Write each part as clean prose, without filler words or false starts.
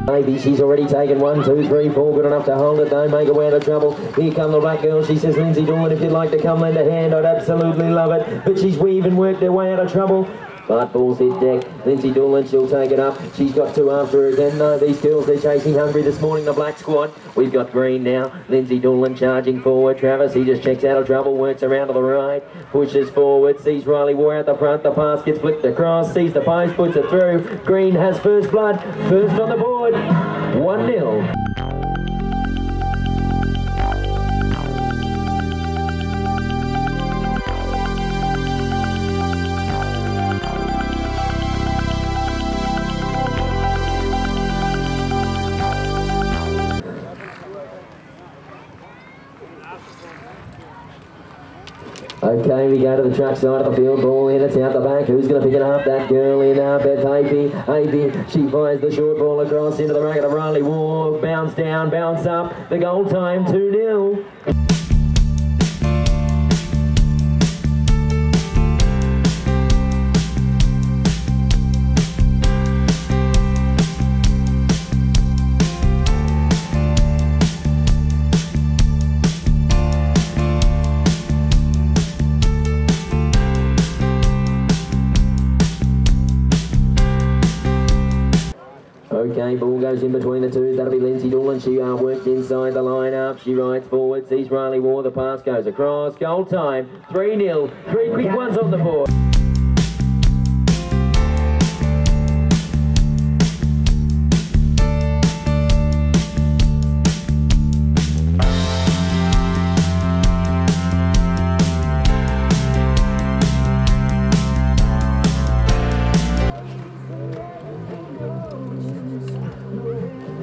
Maybe she's already taken 1, 2, 3, 4. Good enough to hold it. Don't make her way out of trouble. Here come the black girl. She says, Lindsay Dolan, if you'd like to come lend a hand, I'd absolutely love it. But she's weaving, worked her way out of trouble. But balls hit deck. Lindsay Dolan, she'll take it up. She's got 2 after her again. No, these girls, they're chasing hungry this morning, the black squad. We've got Green now. Lindsay Dolan charging forward. Travis, he just checks out of trouble, works around to the right, pushes forward, sees Riley War at the front. The pass gets flicked across, sees the post, puts it through. Green has first blood, first on the board. 1-0. Okay, we go to the track side of the field, ball in, it's out the back. Who's going to pick it up? That girl in, Beth Havey. She fires the short ball across into the racket of Riley War. Bounce down, bounce up. The goal time, 2-0. Okay, ball goes in between the two. That'll be Lindsay Dolan. She worked inside the line-up. She rides forward, sees Riley War. The pass goes across. Goal time, 3-0. 3 quick ones on the board.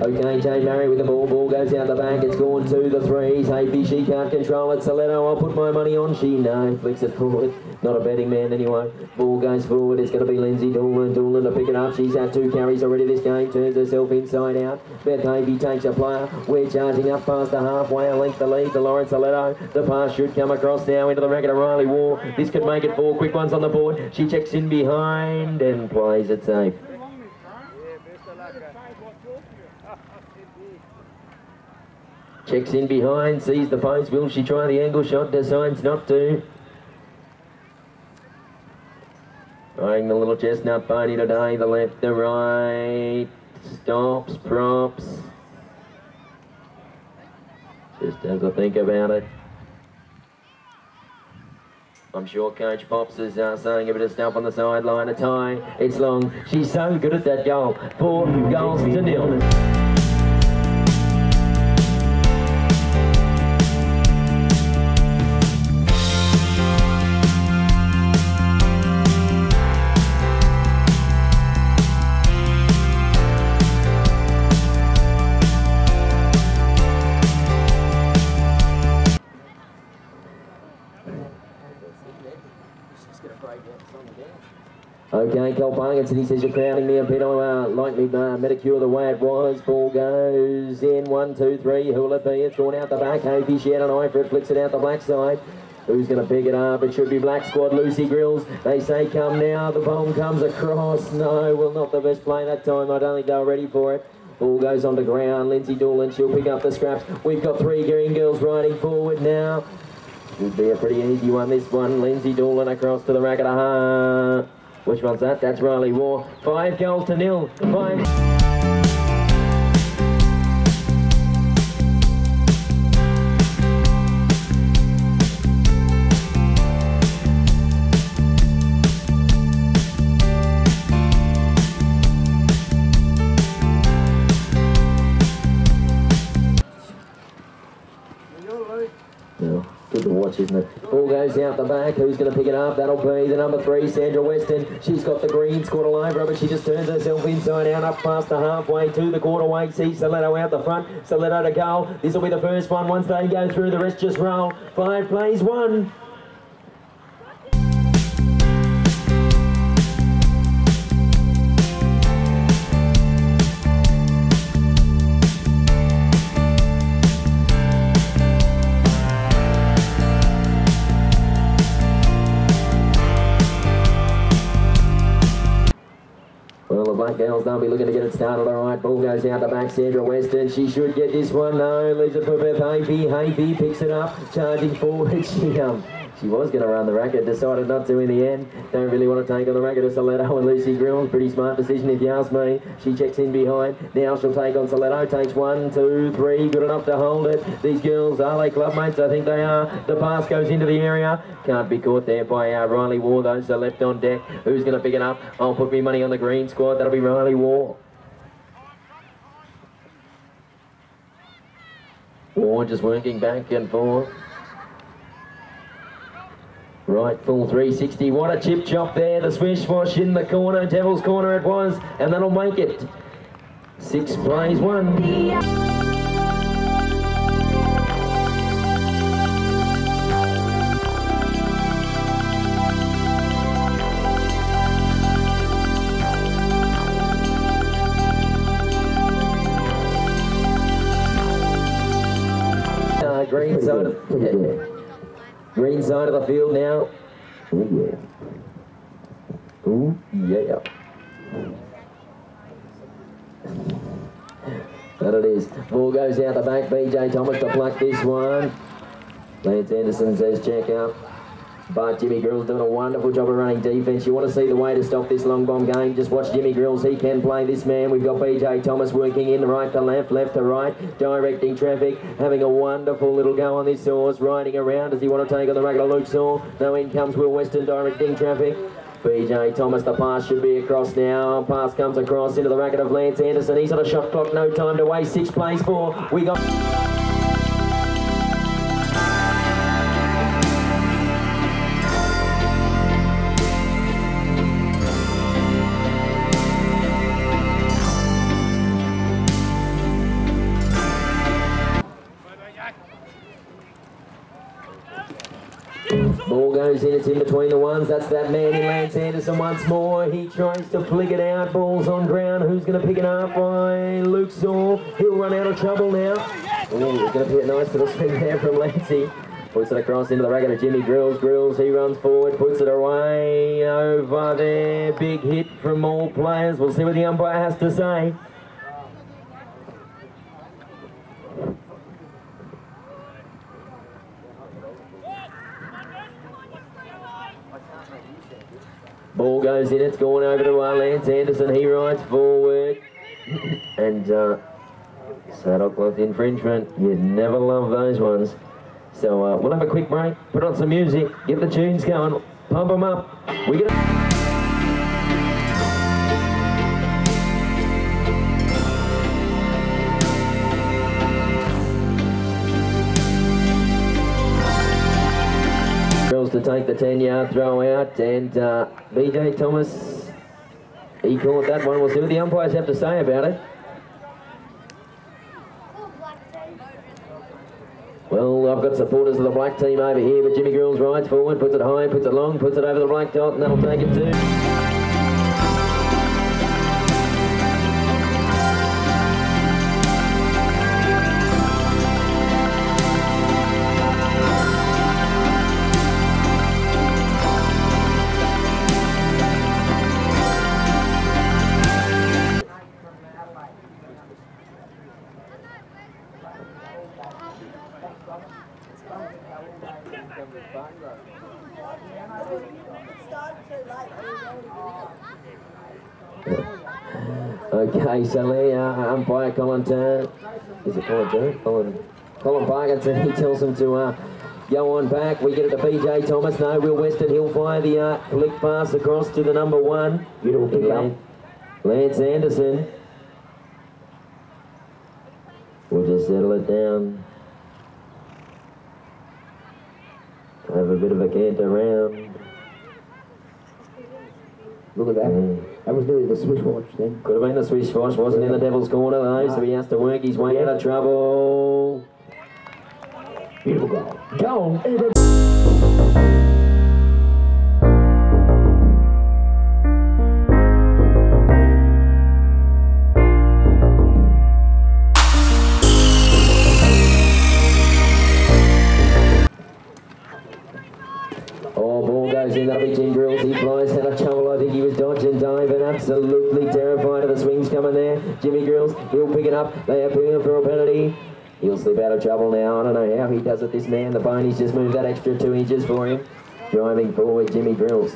Okay, Jane Murray with the ball. Ball goes out the back. It's gone to the threes. Havey, she can't control it. Soletto, I'll put my money on. She, no, flicks it forward. Not a betting man anyway. Ball goes forward. It's going to be Lindsay Dolan. Dolan to pick it up. She's had 2 carries already this game. Turns herself inside out. Beth Havey takes a player. We're charging up past the halfway. A length the lead to Lawrence Soletto. The pass should come across now into the racket of Riley War. This could make it 4 quick ones on the board. She checks in behind and plays it safe. Checks in behind, sees the post. Will she try the angle shot? Decides not to. Trying the little chestnut pony today. The left, the right. Stops, props. Just has a think about it. I'm sure Coach Pops is saying a bit of stuff on the sideline. A tie. It's long. She's so good at that goal. 4 goals to 0. Okay, Cole Parkinson, he says, you're crowding me a bit. I like me Medicure the way it was. Ball goes in, 1, 2, 3. Who'll it be? It's gone out the back. Havey, she had an eye for it, flicks it out the black side. Who's going to pick it up? It should be Black Squad, Lucy Grills. They say come now. The bomb comes across. No, well, not the best play that time. I don't think they were ready for it. Ball goes on the ground. Lindsay Dolan, she'll pick up the scraps. We've got 3 green girls riding forward now. Should be a pretty easy one, this one. Lindsay Dolan across to the racket. Which one's that? That's Riley War. 5 goals to 0. 5. Good to watch, isn't it? Ball goes out the back. Who's going to pick it up? That'll be the number 3, Sandra Weston. She's got the green squad all over her, but she just turns herself inside out, up past the halfway to the quarterway. See Soletto out the front. Soletto to goal. This will be the first one. Once they go through, the rest just roll. 5 plays 1. Well, the black girls, they'll be looking to get it started. All right, ball goes out the back. Sandra Weston, she should get this one. No, leaves it for Beth Hafey. Hafey picks it up, charging forward. She was going to run the racket, decided not to in the end. Don't really want to take on the racket of Soletto and Lucy Grills. Pretty smart decision if you ask me. She checks in behind. Now she'll take on Soletto. Takes 1, 2, 3. Good enough to hold it. These girls, are they clubmates? I think they are. The pass goes into the area. Can't be caught there by Riley War, though. So left on deck. Who's going to pick it up? I'll put me money on the green squad. That'll be Riley War. War just working back and forth. Right, full 360. What a chip chop there. The swish wash in the corner. Devil's corner it was. And that'll make it. 6 plays 1. Green side of green side of the field now. Oh yeah. Ooh yeah. That it is. Ball goes out the back. BJ Thomas to pluck this one. Lance Anderson says check out. But Jimmy Grills doing a wonderful job of running defence. You want to see the way to stop this long bomb game, just watch Jimmy Grills. He can play this man. We've got BJ Thomas working in right to left, left to right, directing traffic, having a wonderful little go on this horse, riding around. Does he want to take on the racket of Luke Saw? No, in comes Will Weston directing traffic. BJ Thomas, the pass should be across now. Pass comes across into the racket of Lance Anderson. He's on a shot clock, no time to waste. 6 plays 4. We got... Ball goes in, it's in between the ones. That's that man in Lance Anderson once more. He tries to flick it out. Ball's on ground. Who's going to pick it up? By Luke Saw. He'll run out of trouble now. Oh, it's going to be a nice little spin there from Lancey. Puts it across into the racket of Jimmy Grills. Grills, he runs forward, puts it away over there. Big hit from all players. We'll see what the umpire has to say. Ball goes in, it's gone over to Lance Anderson. He rides forward. And saddlecloth infringement. You never love those ones. So we'll have a quick break, put on some music, get the tunes going, pump them up. We're gonna... to take the 10-yard throw out, and BJ Thomas, he caught that one. We'll see what the umpires have to say about it. Well, I've got supporters of the black team over here, but Jimmy Grills rides forward, puts it high, puts it long, puts it over the black dot, and that'll take it too. Okay, so there, umpire Colin Turn, is it Colin Turn? Colin Parkinson, he tells them to go on back. We get it to BJ Thomas. No, Will Weston, he'll fire the flick pass across to the number 1. Beautiful pick up. Lance Anderson. We'll just settle it down. Have a bit of a canter round. Look at that. That was nearly the swish watch then. Could have been the swish watch, wasn't in the devil's corner though, so he has to work his way out of trouble. Beautiful goal. Go on. Oh, ball goes in, that'll be Jim Grills. He flies out of trouble. I think he was dodging, diving, absolutely. absolutely terrified of the swings coming there. Jimmy Grills, he'll pick it up. They are picking it for a penalty. He'll slip out of trouble now. I don't know how he does it, this man. The pony's just moved that extra 2 inches for him. Driving forward, Jimmy Grills.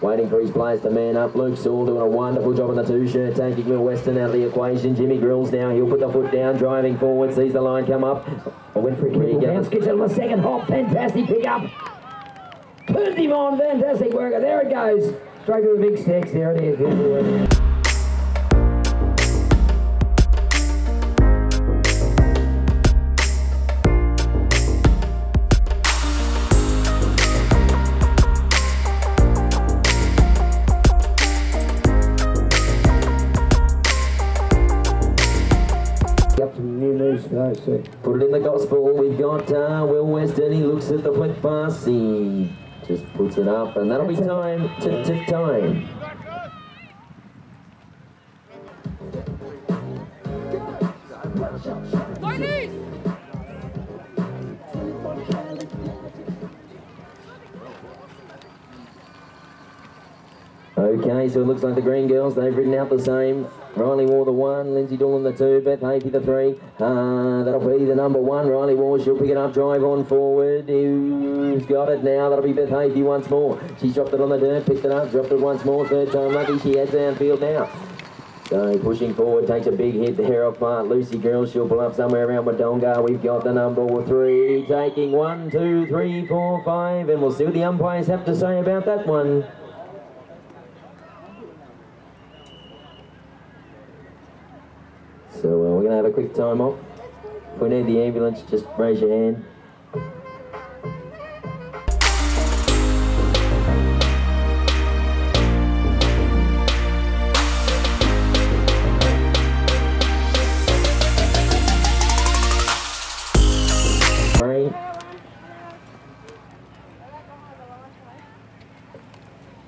Waiting for his players to man up. Luke Saul doing a wonderful job on the 2-shirt, taking Will Weston out of the equation. Jimmy Grills now, he'll put the foot down, driving forward, sees the line come up. I went for a kick, bounce, gets it on the second hop. Fantastic pick up. Turns him on, fantastic work. There it goes. Straight to the big sticks. There it is. Good work. Up some new news guys too. Put it in the gospel. We've got Will Weston. He looks at the flick pass. He just puts it up, and that'll be time. Time. Okay, so it looks like the Green Girls, they've ridden out the same. Riley War the 1, Lindsay Doolan the 2, Beth Hafey the 3. That'll be the number 1, Riley War. She'll pick it up, drive on forward. Who's got it now? That'll be Beth Hafey once more. She's dropped it on the dirt, picked it up, dropped it once more. Third time lucky, she heads downfield now. So pushing forward, takes a big hit there off Lucy Girls. She'll pull up somewhere around Wodonga. We've got the number 3, taking 1, 2, 3, 4, 5. And we'll see what the umpires have to say about that one. So we're going to have a quick time off. If we need the ambulance, just raise your hand.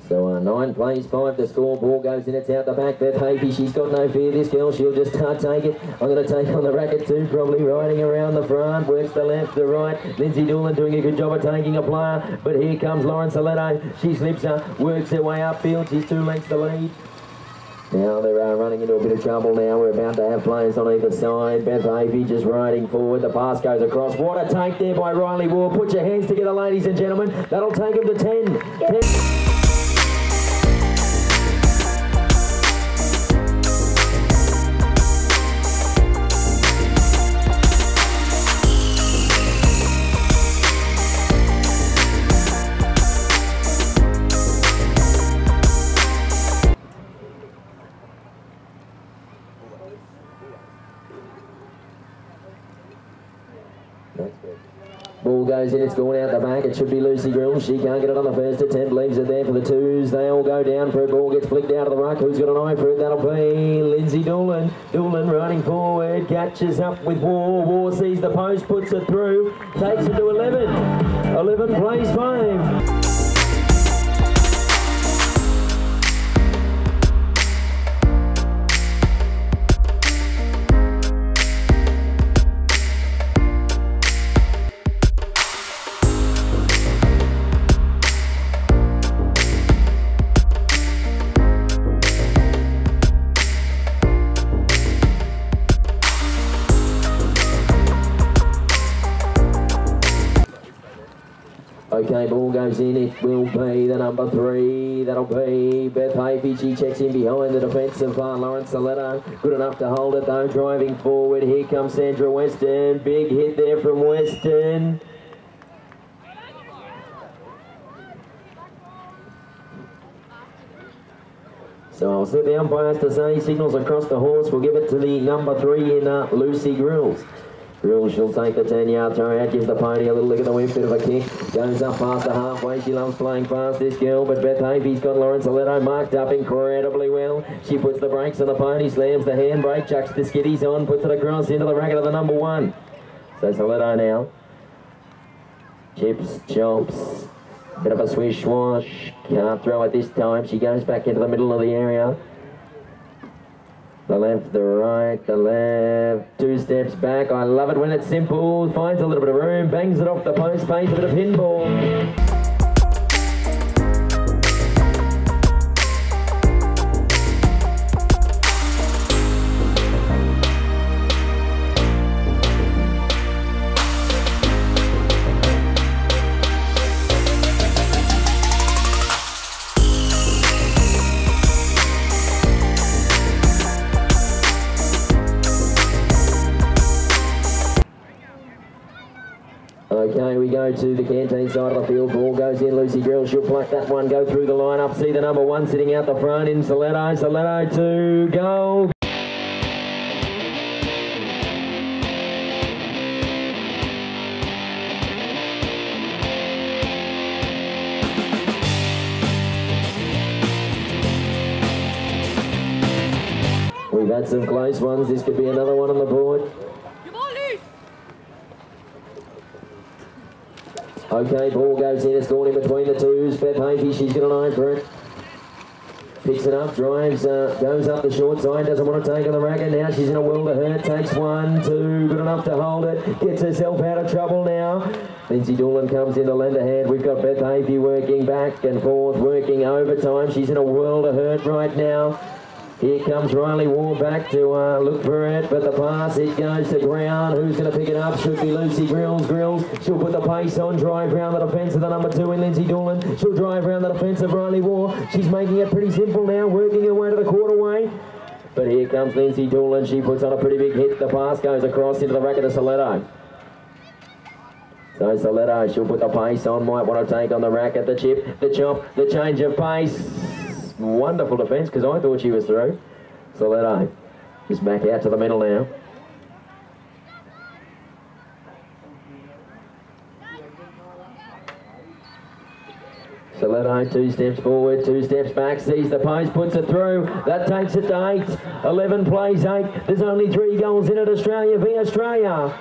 So 9 plays, 5 to score. Ball goes in, it's out the back. Beth Hafey, she's got no fear. This girl, she'll just take it. I'm going to take on the racket too, probably riding around the front. Works the left, the right. Lindsay Doolan doing a good job of taking a player. But here comes Lauren Saletto. She slips her, works her way upfield. She's 2 lengths to lead. Now they're running into a bit of trouble now. We're about to have players on either side. Beth Hafey just riding forward. The pass goes across. What a take there by Riley War. Put your hands together, ladies and gentlemen. That'll take him to 10. Yep. 10. Ball goes in, it's gone out the back. It should be Lucy Grills. She can't get it on the first attempt. Leaves it there for the 2s. They all go down for it. Ball gets flicked out of the ruck. Who's got an eye for it? That'll be Lindsay Doolan. Doolan running forward. Catches up with War. War sees the post, puts it through. Takes it to 11. 11 plays 5. Okay, ball goes in, it will be the number 3, that'll be Beth Hafey. She checks in behind the defence of Lauren Saletto. Good enough to hold it though, driving forward. Here comes Sandra Weston, big hit there from Weston. So I'll set the umpires to say signals across the horse. We'll give it to the number 3 in Lucy Grills. Grills, she'll take the 10-yard throw out, gives the pony a little lick of the whip, bit of a kick, goes up past the halfway. She loves playing fast, this girl, but Beth Hafey's got Lauren Saletto marked up incredibly well. She puts the brakes on the pony, slams the handbrake, chucks the skiddies on, puts it across into the racket of the number 1. So Saletto now. Chips, chops, bit of a swish wash, can't throw it this time. She goes back into the middle of the area. The left, the right, the left, 2 steps back. I love it when it's simple. Finds a little bit of room, bangs it off the post, pays a bit of pinball. Okay, we go to the canteen side of the field. Ball goes in. Lucy Grill, she'll pluck that one, go through the line-up. See the number 1 sitting out the front in Soletto. Soletto to goal. We've had some close ones. This could be another one on the board. Okay, ball goes in. It's gone in between the twos. Beth Hafey, she's got an eye for it. Picks it up, drives, goes up the short side. Doesn't want to take on the racket now. She's in a world of hurt. Takes 1, 2. Good enough to hold it. Gets herself out of trouble now. Lindsay Doolan comes in to lend a hand. We've got Beth Hafey working back and forth, working overtime. She's in a world of hurt right now. Here comes Riley Ward back to look for it, but the pass, it goes to ground. Who's going to pick it up? Should be Lucy Grills. She'll put the pace on, drive round the defence of the number 2 in Lindsay Doolan. She'll drive round the defence of Riley Ward. She's making it pretty simple now, working her way to the quarterway. But here comes Lindsay Doolan. She puts on a pretty big hit. The pass goes across into the racket of Soletto. So Soletto, she'll put the pace on, might want to take on the racket, the chip, the chop, the change of pace. Wonderful defence, because I thought she was through. Soletto just back out to the middle now. Soletto 2 steps forward, 2 steps back, sees the post, puts it through. That takes it to 8. 11 plays 8. There's only 3 goals in it. Australia v Australia.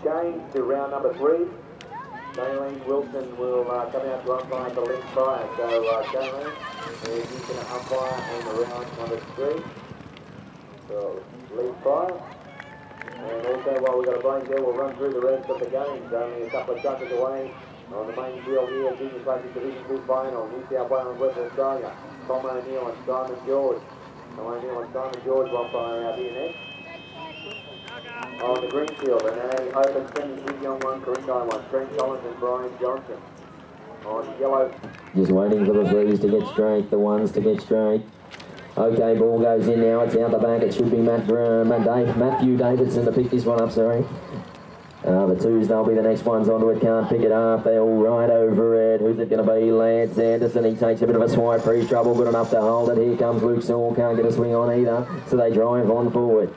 Change to round number 3. Jaylene Wilson will come out to umpire for left side. So Jaylene is going to umpire on the round number 3. So lead fire. And also while we've got a break there, we'll run through the rest of the games. Only a couple of touches away on the main field here. Junior Classic Division 2 final. New South Wales, Western Australia. Tom O'Neill and Simon George. Tom O'Neill and Simon George will umpire out here next. On the green field, and open semi Hugh Young 1, Corinne 1, Trent Collins and Brian Johnson. On yellow. Just waiting for the 3s to get straight, the 1s to get straight. Okay, ball goes in now, it's out the back. It should be Matthew Davidson to pick this one up, sorry. The 2s, they'll be the next ones onto it, can't pick it up. They all ride over it. Who's it going to be? Lance Anderson. He takes a bit of a swipe for his trouble, good enough to hold it. Here comes Luke Saul, can't get a swing on either, so they drive on forward.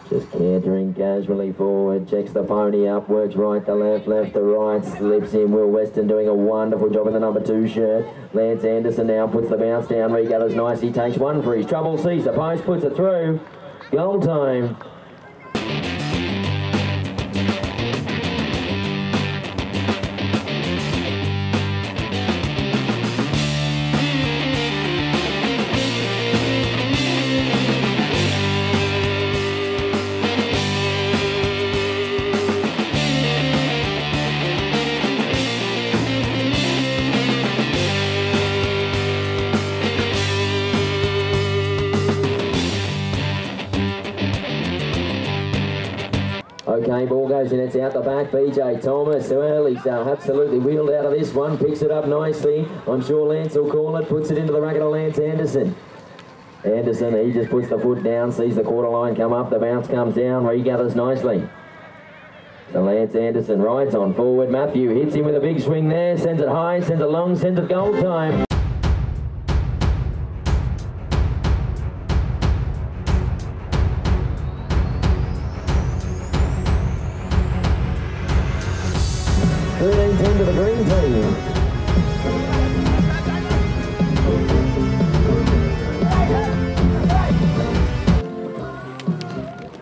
Just cantering casually forward, checks the pony up, works right to left, left to right, slips in. Will Weston doing a wonderful job in the number 2 shirt. Lance Anderson now puts the bounce down, regathers nice, he takes 1 for his trouble, sees the post, puts it through. Goal time. Okay, ball goes in, it's out the back. BJ Thomas, Early's absolutely wheeled out of this one, picks it up nicely. I'm sure Lance will call it, puts it into the racket of Lance Anderson. Anderson, he just puts the foot down, sees the quarter line come up, the bounce comes down, regathers nicely. So Lance Anderson rides on forward. Matthew hits him with a big swing there, sends it high, sends it long, sends it goal time. To the green team.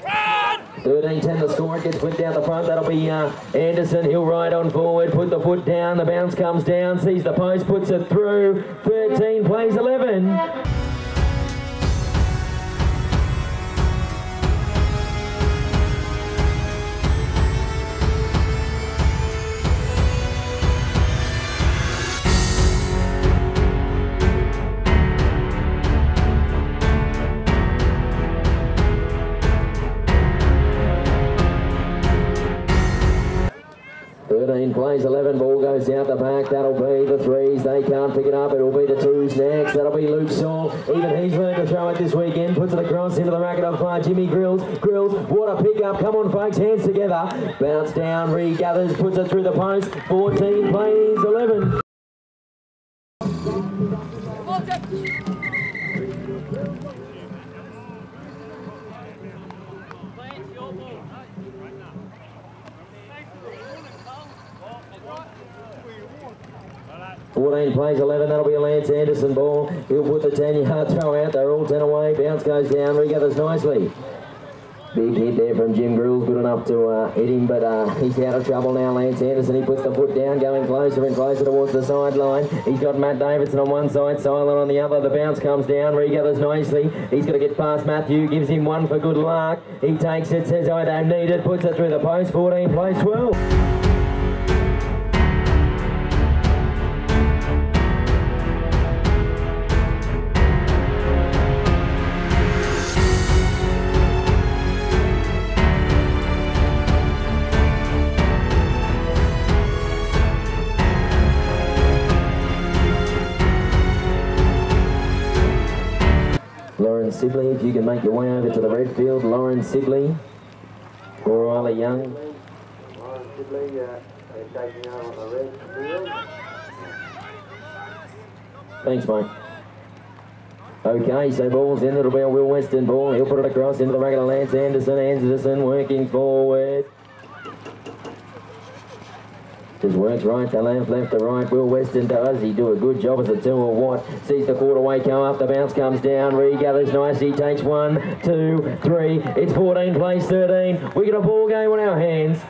Run! 13-10 the score, it gets flipped down the front, that'll be Anderson, he'll ride on forward, put the foot down, the bounce comes down, sees the post, puts it through, 13 plays 11. plays 11. Ball goes out the back. That'll be the 3s. They can't pick it up. It'll be the 2s next. That'll be Luke Saul. Even he's learned to throw it this weekend. Puts it across into the racket of Jimmy Grills. Grills, what a pickup. Come on, folks. Hands together. Bounce down. Regathers. Puts it through the post. 14 plays 11. 14 plays 11, that'll be a Lance Anderson ball. He'll put the 10-yard throw out, they're all 10 away. Bounce goes down, regathers nicely. Big hit there from Jim Grills, good enough to hit him, but he's out of trouble now, Lance Anderson. He puts the foot down, going closer and closer towards the sideline. He's got Matt Davidson on one side, Silent on the other. The bounce comes down, regathers nicely. He's got to get past Matthew, gives him one for good luck. He takes it, says I don't need it, puts it through the post. 14 plays 12. Lauren Sibley, if you can make your way over to the red field. Lauren Sibley, O'Reilly Young. Lauren Sibley is taking over on the red field. Thanks, mate. Okay, so ball's in. It'll be a Will Weston ball. He'll put it across into the racket of Lance Anderson. Anderson working forward. Just works right to left, left to right. Will Weston does. He do a good job as a 2 or what. Sees the quarterway come up. The bounce comes down. Regathers nicely. Takes 1, 2, 3. It's 14 plays 13. We got a ball game on our hands.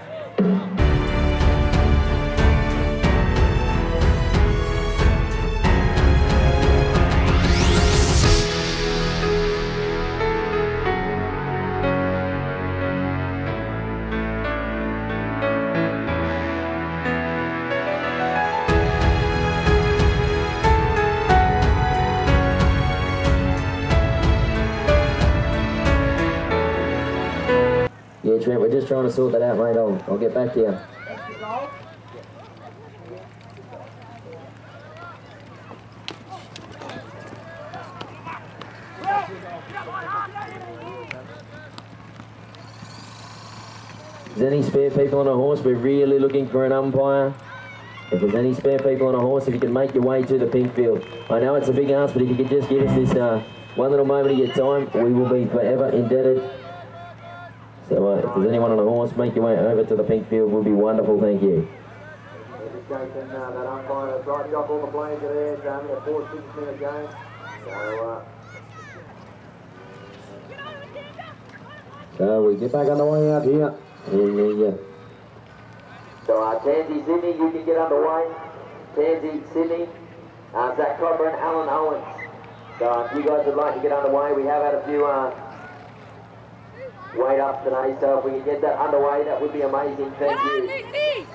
Yeah, Trent, we're just trying to sort that out, mate. I'll get back to you. If there's any spare people on a horse, we're really looking for an umpire. If there's any spare people on a horse, if you can make your way to the pink field. I know it's a big ask, but if you could just give us this one little moment of your time, we will be forever indebted. So if there's anyone on a horse, make your way over to the pink field. Will be wonderful, thank you. Indication that umpire has righted off all the players are there. It's only a 4-6 minute game. So we get back underway out here. So Tansy Sydney, you can get underway. Tansy Sydney, Zach Copper and Alan Owens. So if you guys would like to get underway, we have had a few wait up today, so if we can get that underway, that would be amazing. Thank you.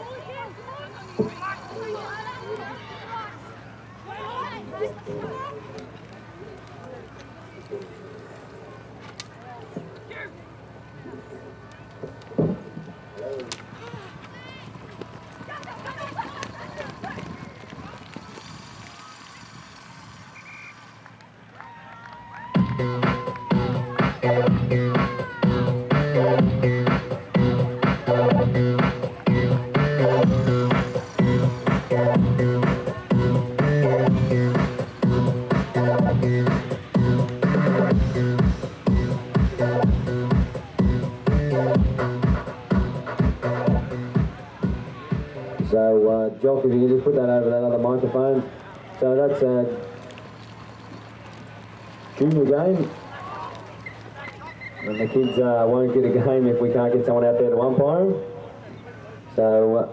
So, Jock, if you can just put that over that other microphone. So that's a junior game. And the kids won't get a game if we can't get someone out there to umpire them. So,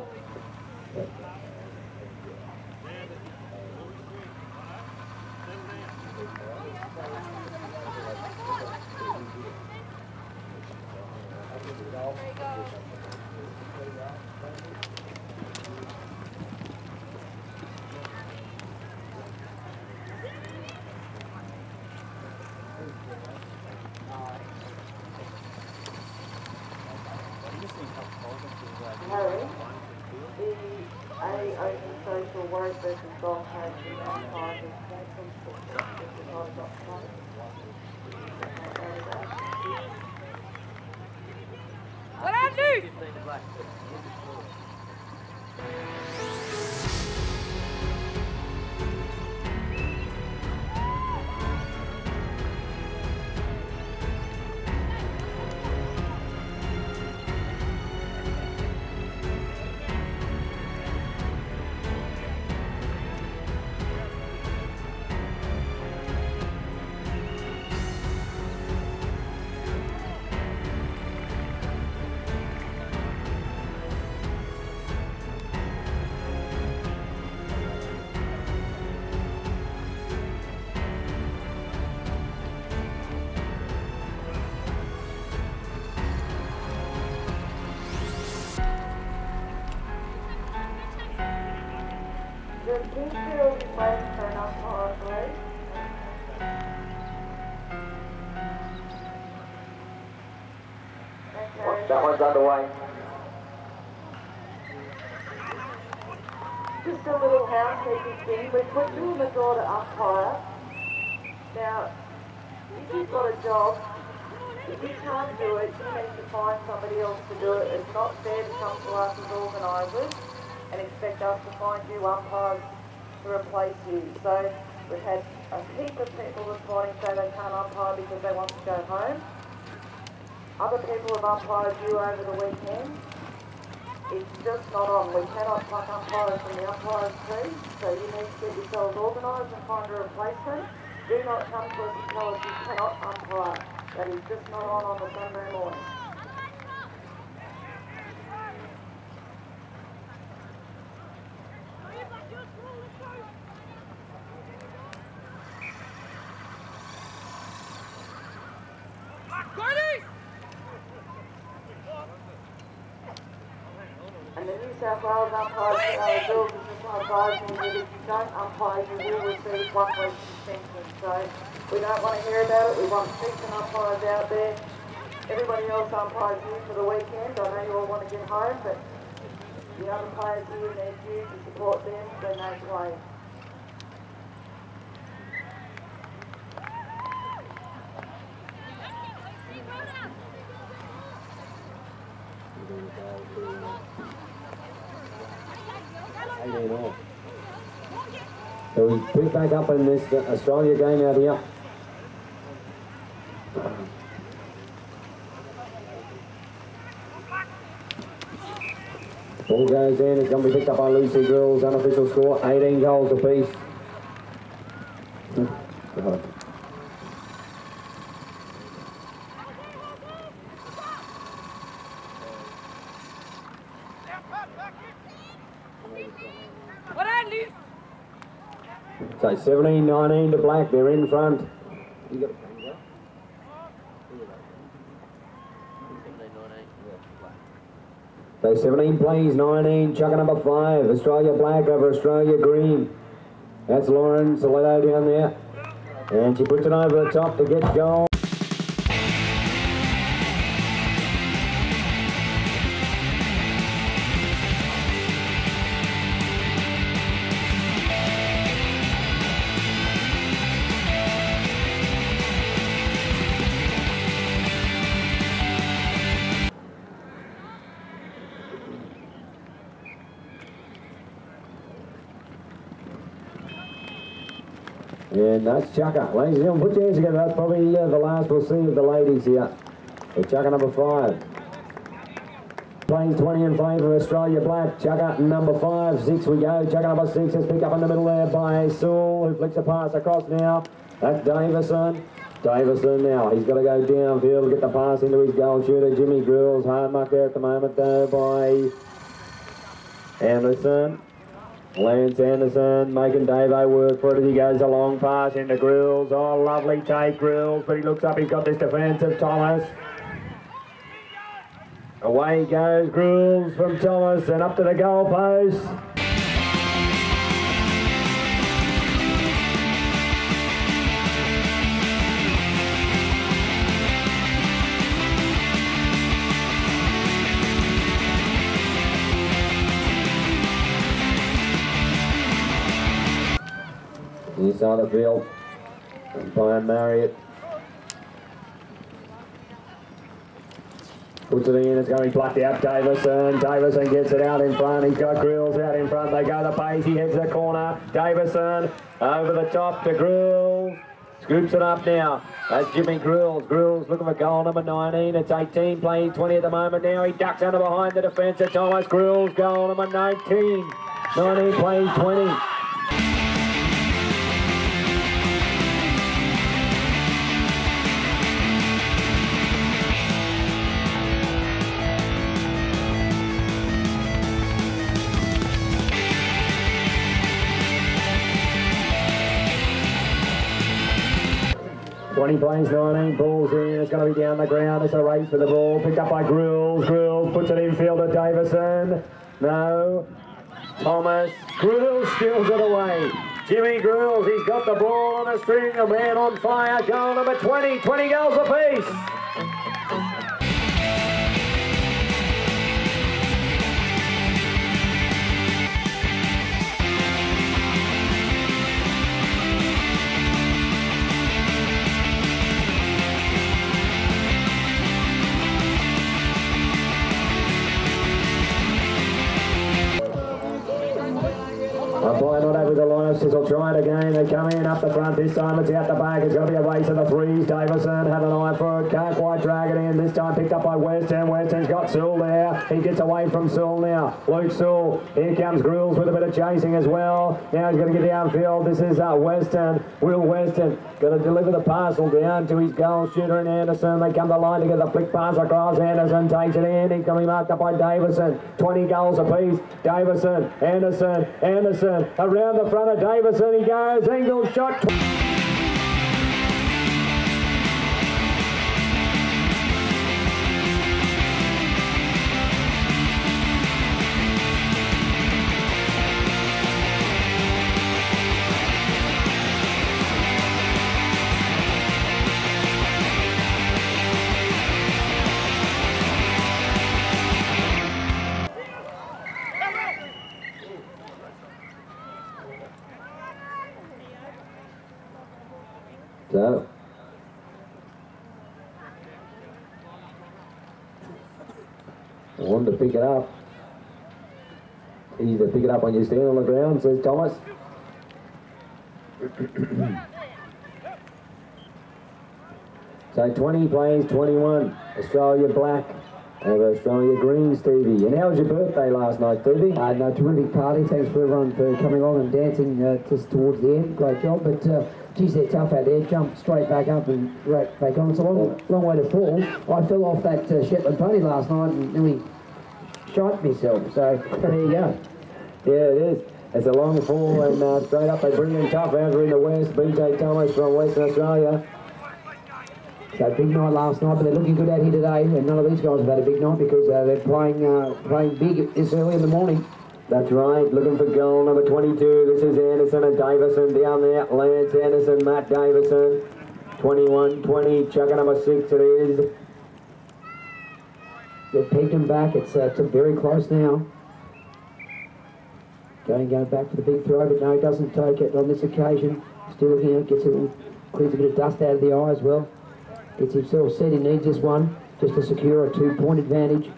The Open Social Work versus Gold Coast and Mount Tigers What I do? The big field is waiting for an umpire, please. Okay. That one's underway. Just a little housekeeping thing. We put you on the door to umpire. Now, if you've got a job, if you can't do it, you need to find somebody else to do it. It's not fair to come to us as organisers and expect us to find you umpires to replace you. So we've had a heap of people this morning say they can't umpire because they want to go home. Other people have umpired you over the weekend. It's just not on. We cannot pluck umpires from the umpires team, so you need to get yourselves organised and find a replacement. Do not come to us and tell us you cannot umpire. That is just not on the Sunday morning. And the New South Wales umpires rules is just advising that if you don't umpire, you will receive 1 week suspension. So we don't want to hear about it. We want decent umpires out there. Everybody else umpires you for the weekend. I know you all want to get home, but the other players here need you to support them when they play. So we pick back up in this Australia game out here. Ball goes in, it's going to be picked up by Lucy Grills, unofficial score, 18 goals apiece. What I lose? So 17-19 to Black, they're in front. So 17 plays, 19, chucker number 5, Australia Black over Australia Green. That's Lauren Soletto down there. And she puts it over the top to get goal. And that's chucker. Ladies and gentlemen, put your hands together. That's probably the last we'll see of the ladies here. The chucker number 5. Plays 20 in favour of Australia Black. Chucker number 5. 6 we go. Chucker number 6 is picked up in the middle there by Sewell, who flicks a pass across now. That's Davison. Davison now. He's got to go downfield, get the pass into his goal shooter. Jimmy Grills. Hard mark there at the moment though by Anderson. Lance Anderson making Davo work for it as he goes a long pass into Grills. Oh, lovely take, Grills, but he looks up, he's got this defensive Thomas. Away goes Grills from Thomas and up to the goal post. side of the field. Umpire Marriott. Puts it in, it's going to be plucked out. Davison gets it out in front. He's got Grills out in front. They go the pace. He heads the corner. Davison over the top to Grills. Scoops it up now. That's Jimmy Grills. Grills looking for goal number 19. It's 18, playing 20 at the moment now. He ducks under behind the defence of Thomas Grills. Goal number 19. 19 playing 20. 20 plays 19, balls in, it's going to be down the ground, it's a race for the ball, picked up by Grills, Grills puts it in field to Davison, no, Thomas, Grills steals it away, Jimmy Grills, he's got the ball on a string, a man on fire, goal number 20, 20 goals apiece. Umpire not happy with the line, says I'll try it again. They come in up the front, this time it's out the back. It's going to be a race of the threes. Davison had an eye for it, can't quite drag it in. This time picked up by Weston. Weston's got Sewell there. He gets away from Sewell now. Luke Sewell, here comes Grills with a bit of chasing as well. Now he's going to get downfield. This is Weston, Will Weston. Going to deliver the parcel down to his goal shooter in Anderson. They come to the line to get the flick pass across. Anderson takes it in. He's going to be marked up by Davison. 20 goals apiece. Davison, Anderson, Anderson. Around the front of Davison he goes. Angle shot. So, I wanted to pick it up. Easy to pick it up when you stand on the ground, says Thomas. So 20 plays 21. Australia Black over Australia Green, Stevie. And how was your birthday last night, Stevie? No, terrific party. Thanks for everyone for coming along and dancing just towards the end. Great job. But geez, they're tough out there. Jumped straight back up and right back on. It's a long way to fall. I fell off that Shetland pony last night and nearly shot myself. So there you go. Yeah, it is. It's a long fall and straight up they bring in tough over in the west. BJ Thomas from Western Australia. So big night last night, but they're looking good out here today. And none of these guys have had a big night because they're playing big this early in the morning. That's right, looking for goal number 22. This is Anderson and Davison down there. Lance Anderson, Matt Davison. 21-20, chucker number 6 it is. They've pegged him back. It's very close now. Going back for the big throw, but no, he doesn't take it on this occasion. Still looking at it, clears a bit of dust out of the eye as well. Gets himself set, he needs this one just to secure a 2-point advantage.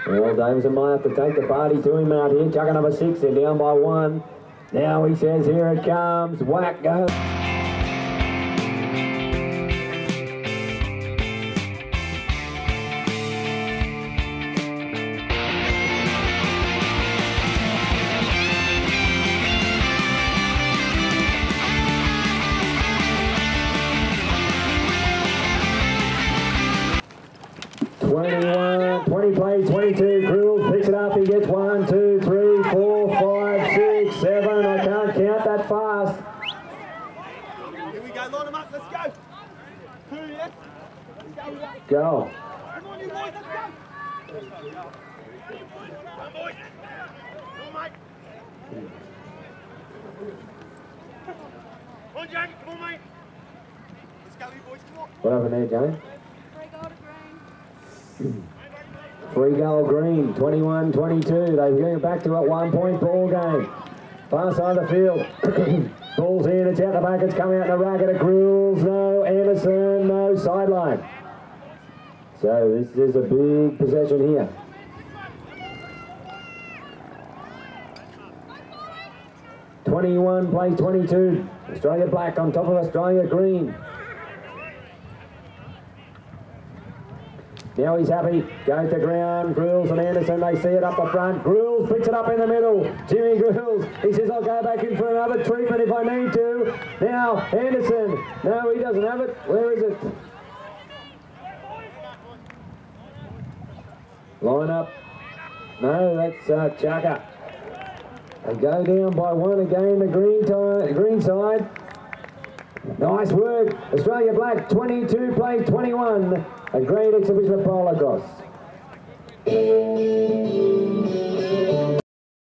Well, Davison might have to take the party to him out here. Chucker number 6, they're down by 1. Now he says, here it comes. Whack goes. He plays 22, Grills picks it up, he gets 1, 2, 3, 4, 5, 6, 7, I can't count that fast. Here we go, line them up, let's go. 2, yes? Let's go. Go. Come on, you boys, let's go. Come on, boys. Come on, mate. Come on, Jamie, come on, mate. Let's go, you boys, come on. What happened there, Jamie? 3 goal to Green. 3 goal Green, 21-22. They're going back to a 1-point ball game. Far side of the field. Ball's in, it's out the back, it's coming out in a racket. It Grills, no. Anderson, no. Sideline. So this is a big possession here. plays 22. Australia Black on top of Australia Green. Now he's happy. Goes to ground. Grills and Anderson, they see it up the front. Grills picks it up in the middle. Jimmy Grills, he says, I'll go back in for another treatment if I need to. Now, Anderson. No, he doesn't have it. Where is it? Line up. No, that's Chaka. They go down by one again, the green side. Nice work. Australia Black 22 plays 21. A great exhibition of polocrosse.